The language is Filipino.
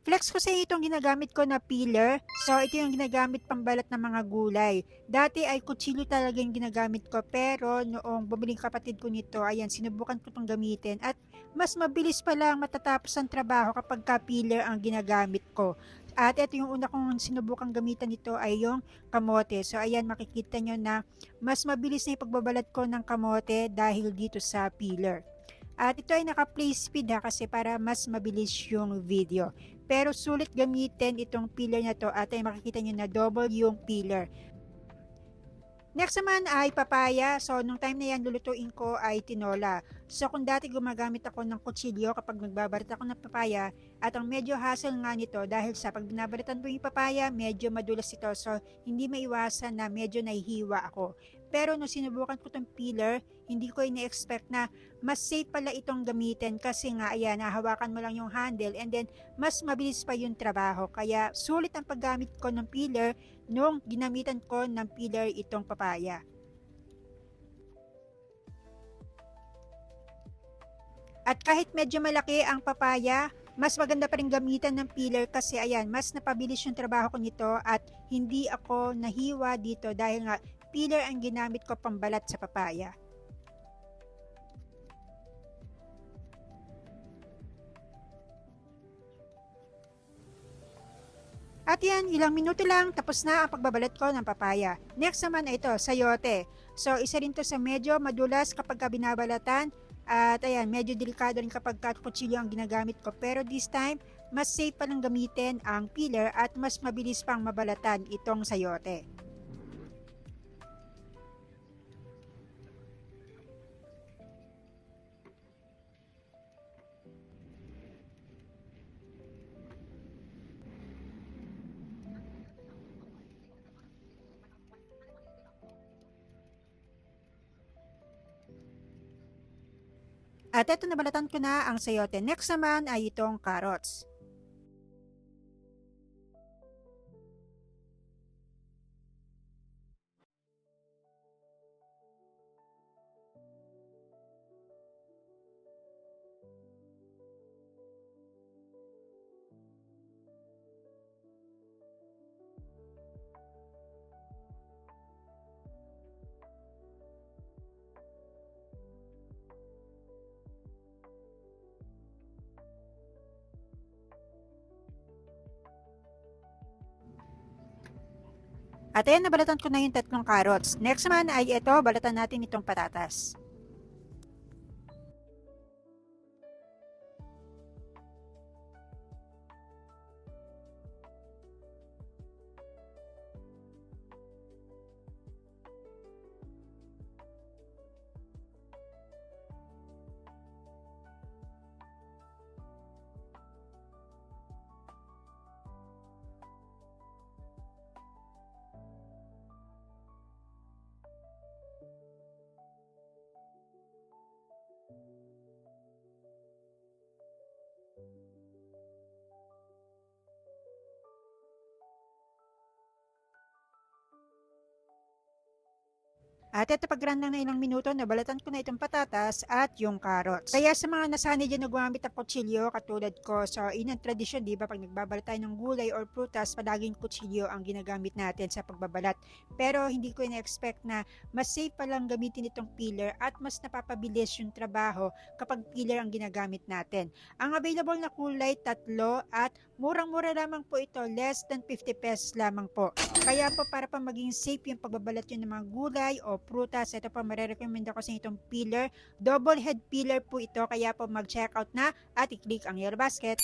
Flex ko sa inyo itong ginagamit ko na peeler. So, ito yung ginagamit pambalat ng mga gulay. Dati ay kutsilyo talaga yung ginagamit ko. Pero noong bumili kapatid ko nito, ayan, sinubukan ko itong gamitin. At mas mabilis pa lang matatapos ang trabaho kapag ka-peeler ang ginagamit ko. At ito yung una kong sinubukang gamitan nito ay yung kamote. So, ayan, makikita nyo na mas mabilis na yung pagbabalat ko ng kamote dahil dito sa peeler. At ito ay naka-play speed kasi para mas mabilis yung video. Pero sulit gamitin itong peeler na to at ay makikita nyo na double yung peeler. Next naman ay papaya. So, nung time na yan, lulutuin ko ay tinola. So, kung dati gumagamit ako ng kutsilyo kapag nagbabarat ako ng papaya, at ang medyo hassle nga nito dahil sa pag binabaratan ko yung papaya, medyo madulas ito. So, hindi maiwasan na medyo nahihiwa ako. Pero nung sinubukan ko itong peeler, hindi ko ina-expect na mas safe pala itong gamitin kasi nga, ayan, nahawakan mo lang yung handle and then mas mabilis pa yung trabaho. Kaya, sulit ang paggamit ko ng peeler nung ginamitan ko ng peeler itong papaya. At kahit medyo malaki ang papaya, mas maganda pa rin gamitan ng peeler kasi ayan, mas napabilis yung trabaho ko nito at hindi ako nahiwa dito dahil nga peeler ang ginamit ko pambalat sa papaya. At yan, ilang minuto lang, tapos na ang pagbabalat ko ng papaya. Next naman ay ito, sayote. So, isa rin to sa medyo madulas kapag binabalatan. At ayan, medyo delikado rin kapag kutsilyo ang ginagamit ko. Pero this time, mas safe pa lang gamitin ang peeler at mas mabilis pang mabalatan itong sayote. At eto, nabalatan ko na ang sayote. Next naman ay itong carrots. At ayan, nabalatan ko na yung tatlong carrots. Next naman ay ito, balatan natin itong patatas. At ito, pag-run lang na ilang minuto, nabalatan ko na itong patatas at yung carrots. Kaya sa mga nasanay dyan na gumamit ng kutsilyo, katulad ko, so inang tradisyon, di ba, pag nagbabalat tayo ng gulay or prutas, palaging kutsilyo ang ginagamit natin sa pagbabalat. Pero hindi ko ina-expect na mas safe palang gamitin itong peeler at mas napapabilis yung trabaho kapag peeler ang ginagamit natin. Ang available na kulay, tatlo, at murang-mura lamang po ito, less than 50 pesos lamang po. Kaya po, para pa maging safe yung pagbabalat yun ng mga gulay o prutas, ito po marirecommend ako sa itong peeler. Double head peeler po ito, kaya po mag-check out na at i-click ang yellow basket.